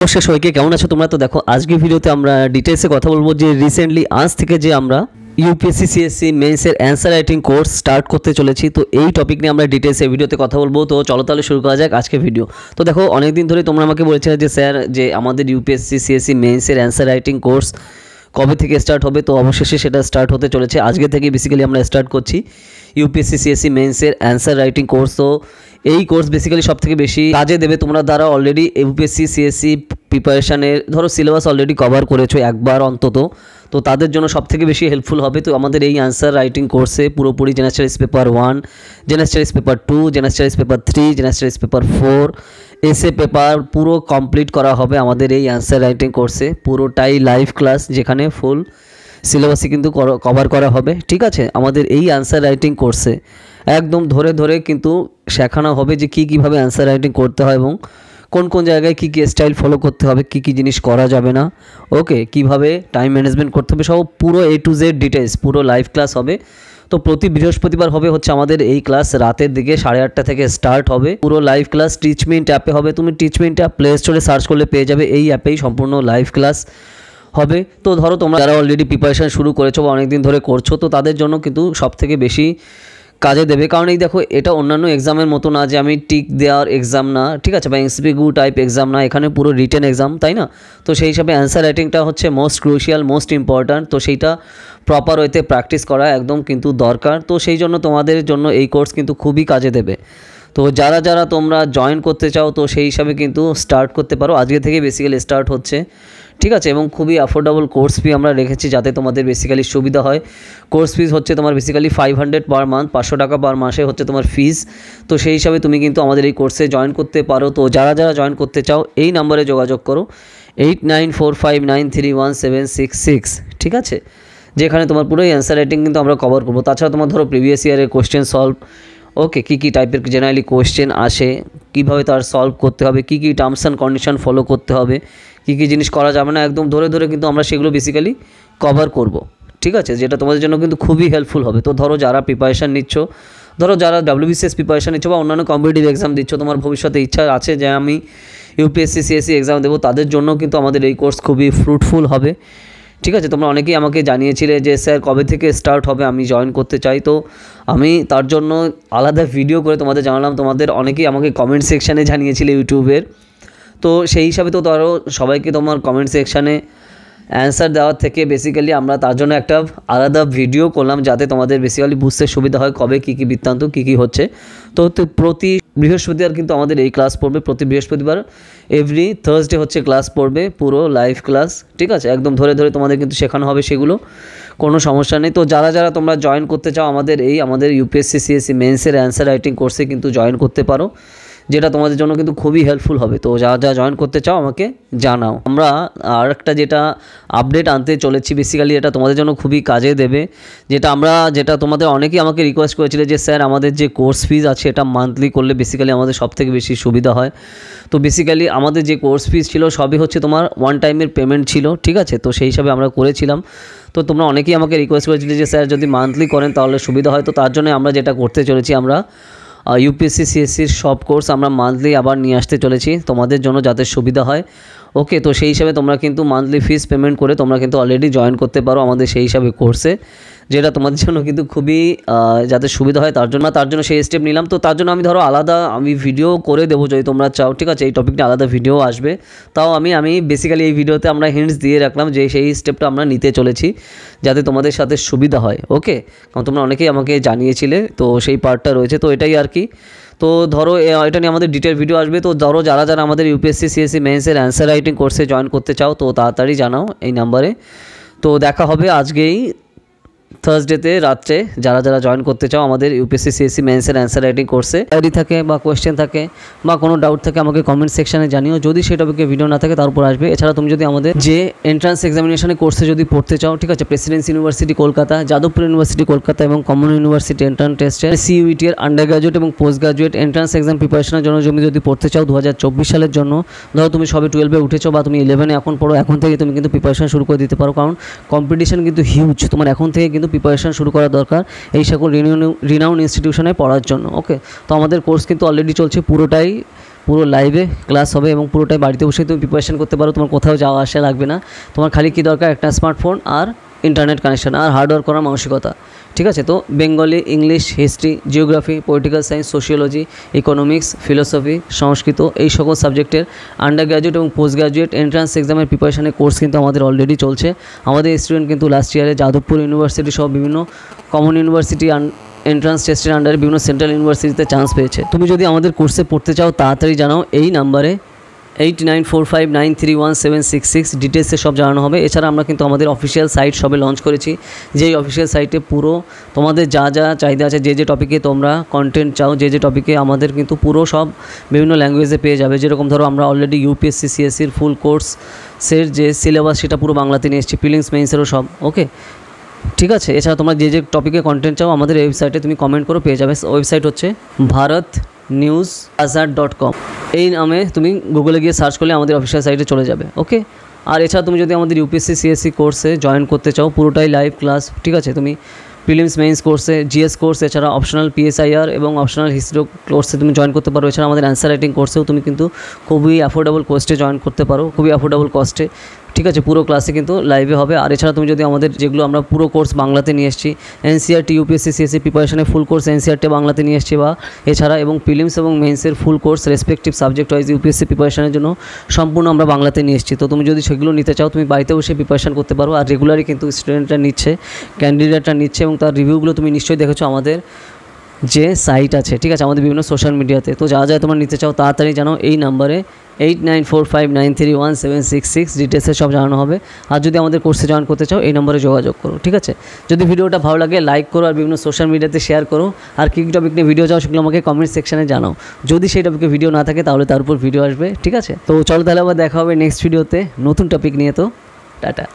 নমস্কার সবাইকে, কেমন আছো তোমরা? তো দেখো আজকের ভিডিওতে আমরা ডিটেইলসে কথা বলবো যে রিসেন্টলি আজ থেকে যে আমরা ইউপিএসসি সিএসসি মেন্সের অ্যান্সার রাইটিং কোর্স স্টার্ট করতে চলেছি। তো এই টপিক নিয়ে আমরা ডিটেইলসে ভিডিওতে কথা বলবো। তো চলো তাহলে শুরু করা যাক আজকে ভিডিও। তো দেখো অনেক দিন ধরে তোমরা আমাকে বলেছিলে যে স্যার যে আমাদের ইউপিএসসি সিএসসি মেন্সের অ্যান্সার রাইটিং কোর্স কবে থেকে স্টার্ট হবে। তো অবশেষে সেটা স্টার্ট হতে চলেছে আজকে থেকে। বেসিক্যালি আমরা স্টার্ট করছি ইউপিএসসি সিএসসি মেন্সের অ্যান্সার রাইটিং কোর্স। তো এই কোর্স বেসিক্যালি সব থেকে বেশি কাজে দেবে তোমরা যারা অলরেডি ইউপিএসসি সিএসসি প্রিপারেশানের ধরো সিলেবাস অলরেডি কভার করেছো একবার অন্তত, তো তাদের জন্য সব থেকে বেশি হেল্পফুল হবে। তো আমাদের এই অ্যান্সার রাইটিং কোর্সে পুরোপুরি general studies paper 1, general studies paper 2, general studies paper 3, general studies paper 4, SA paper পুরো কমপ্লিট করা হবে আমাদের এই অ্যান্সার রাইটিং কোর্সে। পুরোটাই লাইভ ক্লাস, যেখানে ফুল সিলেবাসই কিন্তু কভার করা হবে। ঠিক আছে, আমাদের এই অ্যান্সার রাইটিং কোর্সে একদম ধরে ধরে কিন্তু শেখানো হবে যে কীভাবে অ্যান্সার রাইটিং করতে হয় এবং কোন কোন জায়গায় কী স্টাইল ফলো করতে হবে, কী জিনিস করা যাবে না, ওকে, কিভাবে টাইম ম্যানেজমেন্ট করতে হবে, সব পুরো A to Z ডিটেলস পুরো লাইভ ক্লাস হবে। তো প্রতি বৃহস্পতিবার হবে হচ্ছে আমাদের এই ক্লাস, রাতের দিকে 8:30 থেকে স্টার্ট হবে পুরো লাইভ ক্লাস। টিচমিন্ট অ্যাপে হবে, তুমি টিচমিন্ট অ্যাপ প্লে স্টোরে সার্চ করলে পেয়ে যাবে। এই অ্যাপেই সম্পূর্ণ লাইভ ক্লাস হবে। তো ধরো তোমরা যারা অলরেডি প্রিপারেশান শুরু করেছো বা অনেক দিন ধরে করছো, তো তাদের জন্য কিন্তু সবথেকে বেশি কাজে দেবে। কারণ এই দেখো এটা অন্যান্য এক্সামের মতো না যে আমি টিক দেওয়ার এক্সাম না, ঠিক আছে, বা এমসিকিউ টাইপ এক্সাম না, এখানে পুরো রিটেন এক্সাম, তাই না? তো সেই হিসাবে অ্যান্সার রাইটিংটা হচ্ছে মোস্ট ক্রুশিয়াল, মোস্ট ইম্পর্ট্যান্ট। তো সেইটা প্রপার ওয়েতে প্র্যাকটিস করা একদম কিন্তু দরকার। তো সেই জন্য তোমাদের জন্য এই কোর্স কিন্তু খুবই কাজে দেবে। তো যারা যারা তোমরা জয়েন করতে চাও তো সেই হিসাবে কিন্তু স্টার্ট করতে পারো। আজকে থেকে বেসিক্যালি স্টার্ট হচ্ছে, ঠিক আছে, এবং খুবই অ্যাফোর্ডেবল কোর্স ফি আমরা রেখেছি যাতে তোমাদের বেসিক্যালি সুবিধা হয়। কোর্স ফিস হচ্ছে তোমার বেসিক্যালি 500 পার মান্থ, 500 টাকা পার মাসে হচ্ছে তোমার ফিস। তো সেই হিসাবে তুমি কিন্তু আমাদের এই কোর্সে জয়েন করতে পারো। তো যারা যারা জয়েন করতে চাও এই নাম্বারে যোগাযোগ করো 8945931766, ঠিক আছে, যেখানে তোমার পুরোই অ্যান্সার রাইটিং কিন্তু আমরা কভার করবো। তাছাড়া তোমার ধরো প্রিভিয়াস ইয়ারের কোয়েশ্চেন সলভ, ওকে, কী টাইপের জেনারেলি কোয়েশ্চেন আসে, কীভাবে তার সলভ করতে হবে, কী টার্মস অ্যান্ড কন্ডিশন ফলো করতে হবে, কী জিনিস করা যাবে না, একদম ধরে ধরে কিন্তু আমরা সেগুলো বেসিক্যালি কভার করব, ঠিক আছে, যেটা তোমাদের জন্য কিন্তু খুবই হেল্পফুল হবে। তো ধরো যারা প্রিপারেশান নিচ্ছ, ধরো যারা WBCS প্রিপারেশান নিচ্ছ বা অন্যান্য কম্পিটিটিভ এক্সাম দিচ্ছ, তোমার ভবিষ্যতে ইচ্ছা আছে যে আমি ইউপিএসসি সিএসসি এক্সাম দেবো, তাদের জন্য কিন্তু আমাদের এই কোর্স খুবই ফ্রুটফুল হবে। ঠিক আছে, তোমরা অনেকেই আমাকে জানিয়েছিলে যে স্যার কবে থেকে স্টার্ট হবে, আমি জয়েন করতে চাই। তো আমি তার জন্য আলাদা ভিডিও করে তোমাদের জানালাম। তোমাদের অনেকেই আমাকে কমেন্ট সেকশানে জানিয়েছিলে ইউটিউবের। তো সেই হিসাবে তো ধরো সবাইকে তোমার কমেন্ট সেকশানে অ্যান্সার দেওয়ার থেকে বেসিক্যালি আমরা তার জন্য একটা আলাদা ভিডিও করলাম যাতে তোমাদের বেসিক্যালি বুঝতে সুবিধা হয় কবে কী বৃত্তান্ত কী হচ্ছে। তো প্রতি বৃহস্পতিবার কিন্তু আমাদের এই ক্লাস পড়বে, প্রতি বৃহস্পতিবার এভরি থার্সডে হচ্ছে ক্লাস পড়বে, পুরো লাইভ ক্লাস, ঠিক আছে, একদম ধরে ধরে তোমাদের কিন্তু শেখানো হবে, সেগুলো কোনো সমস্যা নেই। তো যারা যারা তোমরা জয়েন করতে চাও আমাদের ইউপিএসসি সিএসসি মেন্সের অ্যান্সার রাইটিং কোর্সে কিন্তু জয়েন করতে পারো, যেটা তোমাদের জন্য কিন্তু খুবই হেল্পফুল হবে। তো যা জয়েন করতে চাও আমাকে জানাও। আমরা আর একটা যেটা আপডেট আনতে চলেছি, বেসিক্যালি এটা তোমাদের জন্য খুবই কাজে দেবে, যেটা তোমাদের অনেকেই আমাকে রিকোয়েস্ট করেছিল যে স্যার আমাদের যে কোর্স ফিজ আছে এটা মান্থলি করলে বেসিক্যালি আমাদের সবথেকে বেশি সুবিধা হয়। তো বেসিক্যালি আমাদের যে কোর্স ফিজ ছিল সবই হচ্ছে তোমার ওয়ান টাইমের পেমেন্ট ছিল, ঠিক আছে, তো সেই হিসাবে আমরা করেছিলাম। তো তোমরা অনেকেই আমাকে রিকোয়েস্ট করেছিলে যে স্যার যদি মান্থলি করেন তাহলে সুবিধা হয়। তো তার জন্য আমরা যেটা করতে চলেছি, আমরা ইউপিএসসি সিএসসির সব কোর্স আমরা মান্থলি আবার নিয়ে আসতে চলেছি তোমাদের জন্য যাতে সুবিধা হয়, ওকে। তো সেই হিসাবে তোমরা কিন্তু মান্থলি ফিস পেমেন্ট করে তোমরা কিন্তু অলরেডি জয়েন করতে পারো আমাদের সেই হিসাবে কোর্সে, যেটা তোমাদের জন্য কিন্তু খুবই যাতে সুবিধা হয় তার জন্য সেই স্টেপ নিলাম। তো তার জন্য আমি ধরো আলাদা ভিডিও করে দেবো যদি তোমরা চাও, ঠিক আছে, এই টপিকটা আলাদা ভিডিও আসবে। তাও আমি বেসিক্যালি এই ভিডিওতে আমরা হিন্টস দিয়ে রাখলাম যে সেই স্টেপটা আমরা নিতে চলেছি যাতে তোমাদের সাথে সুবিধা হয়, ওকে, কারণ তোমরা অনেকেই আমাকে জানিয়েছিলে, তো সেই পার্টটা রয়েছে। তো এটাই আর কি। তো ধরো এটা নিয়ে আমাদের ডিটেল ভিডিও আসবে। তো ধরো যারা যারা আমাদের ইউপিএসসি সিএসসি মেন্সের অ্যান্সার রাইটিং কোর্সে জয়েন করতে চাও তো তাড়াতাড়ি জানাও এই নাম্বারে। তো দেখা হবে আজকেই থার্সডেতে রাত্রে। যারা যারা জয়েন করতে চাও আমাদের ইউপিএসসি সিএসসি মেন্সের অ্যান্সার রাইটিং কোর্সে, আইডি থাকে বা কোয়েশ্চেন থাকে বা কোনো ডাউট থাকে আমাকে কমেন্ট সেকশানে জানিও। যদি সেই টপিকে ভিডিও না থাকে তার উপর আসবে। এছাড়া তুমি যদি আমাদের যে এন্ট্রান্স এক্সামিনেশনের কোর্সে যদি পড়তে চাও, ঠিক আছে, Presidency university Kolkata, Jadavpur university Kolkata এবং কমন ইউনিভার্সিটি এন্ট্রান্স টেস্টের CUET এর আন্ডার গ্রাজুয়েট এবং পোস্ট গ্রাজুয়েট এন্ট্রান্স এক্সাম প্রিপারেশনের জন্য যদি পড়তে চাও 2024 সালের জন্য, ধরো তুমি সবে 12-এ উঠেছো বা তুমি 11-এ এখন পড়ো, এখন থেকে তুমি কিন্তু প্রিপারেশন শুরু করে দিতে পারো, কারণ কম্পিটিশন কিন্তু হিউজ। তোমার এখন থেকে কিন্তু প্রিপারেশন শুরু করা দরকার এই সকল রিনাউন্ড ইনস্টিটিউশনে পড়ার জন্য, ওকে। তো আমাদের কোর্স কিন্তু অলরেডি চলছে পুরোটাই পুরো লাইভে ক্লাস হবে এবং পুরোটাই বাড়িতে বসে তুমি প্রিপারেশন করতে পারো, তোমার কোথাও যাওয়া আসা লাগবে না। তোমার খালি কী দরকার, একটা স্মার্টফোন আর ইন্টারনেট কানেকশন আর হার্ডওয়ার্ক করার মানসিকতা, ঠিক আছে। তো Bengali, English, history, geography, political science, sociology, economics, philosophy, Sanskrit এই সকল সাবজেক্টের আন্ডার গ্র্যাজুয়েট এবং পোস্ট গ্র্যাজুয়েট এন্ট্রান্স এক্সামের প্রিপারেশনের কোর্স কিন্তু আমাদের অলরেডি চলছে। আমাদের স্টুডেন্ট কিন্তু লাস্ট ইয়ারে যাদবপুর ইউনিভার্সিটি সহ বিভিন্ন কমন ইউনিভার্সিটি এন্ট্রান্স টেস্টের আন্ডারে বিভিন্ন সেন্ট্রাল ইউনিভার্সিটিতে চান্স পেয়েছে। তুমি যদি আমাদের কোর্সে পড়তে চাও তাড়াতাড়ি জানাও, এই নাম্বারে 8945931766 ডিটেলসে সব জানানো হবে। এছাড়া আমরা কিন্তু আমাদের অফিসিয়াল সাইট সবে লঞ্চ করেছি, যেই অফিসিয়াল সাইটে পুরো তোমাদের যা যা চাহিদা আছে, যে যে টপিকে তোমরা কন্টেন্ট চাও, যে যে টপিকে আমাদের কিন্তু পুরো সব বিভিন্ন ল্যাঙ্গুয়েজে পেয়ে যাবে। যেরকম ধরো আমরা অলরেডি ইউপিএসসি সিএসসির ফুল কোর্সের যে সিলেবাস সেটা পুরো বাংলাতে নিয়ে এসেছি, প্রিলিমস মেইনসেরও সব, ওকে ঠিক আছে। এছাড়া তোমরা যে যে টপিকে কন্টেন্ট চাও আমাদের ওয়েবসাইটে তুমি কমেন্ট করো, পেয়ে যাবে। ওয়েবসাইট হচ্ছে bharatnewsazar.com, এই নামে তুমি গুগলে গিয়ে সার্চ করলে আমাদের অফিসিয়াল সাইটে চলে যাবে, ওকে। আর এছাড়া তুমি যদি আমাদের ইউপিএসসি সিএসসি কোর্সে জয়েন করতে চাও, পুরোটাই লাইভ ক্লাস, ঠিক আছে। তুমি প্রিলিমস মেইনস কোর্সে, জিএস কোর্স, এছাড়া অপশনাল পিএসআইআর এবং অপশনাল হিস্ট্রি কোর্সে তুমি জয়েন করতে পারো। এছাড়া আমাদের অ্যান্সার রাইটিং কোর্সেও তুমি কিন্তু খুবই অ্যাফোর্ডেবল কস্টে জয়েন করতে পারো, খুবই অ্যাফোর্ডেবল কস্টে, ঠিক আছে। পুরো ক্লাসে কিন্তু লাইভে হবে। আর এছাড়া তুমি যদি আমাদের যেগুলো আমরা পুরো কোর্স বাংলাতে নিয়ে এসেছি, এনসিআরটি ইউপিএসসি সিএসসি প্রিপারেশনের ফুল কোর্স এনসিআরটি বাংলাতে নিয়ে এসেছি, বা এছাড়া এবং প্রিলিমস এবং মেইনসের full course respective subject wise UPSC প্রিপারেশনের জন্য সম্পূর্ণ আমরা বাংলাতে নিয়ে এসেছি। তো তুমি যদি সেগুলো নিতে চাও তুমি বাড়িতে বসে প্রিপারেশন করতে পারো। আর রেগুলারই কিন্তু স্টুডেন্টরা নিচ্ছে, ক্যান্ডিডেটরা নিচ্ছে, এবং তার রিভিউগুলো তুমি নিশ্চয়ই দেখেছো আমাদের যে সাইট আছে, ঠিক আছে, আমাদের বিভিন্ন সোশ্যাল মিডিয়াতে। তো যা যা তোমরা নিতে চাও তাড়াতাড়ি জানো, এই নাম্বারে 8945931766 ডিটেলসে সব জানানো হবে। আর যদি আমাদের কোর্সে জয়েন করতে চাও এই নম্বরে যোগাযোগ করো, ঠিক আছে। যদি ভিডিওটা ভালো লাগে লাইক করো, আর বিভিন্ন সোশ্যাল মিডিয়াতে শেয়ার করো। আর কী টপিক নিয়ে ভিডিও চাও সেগুলো আমাকে কমেন্ট সেকশানে জানাও। যদি সেই টপিকে ভিডিও না থাকে তাহলে তার উপর ভিডিও আসবে, ঠিক আছে। তো চলো তাহলে আবার দেখা হবে নেক্সট ভিডিওতে নতুন টপিক নিয়ে। তো টাটা।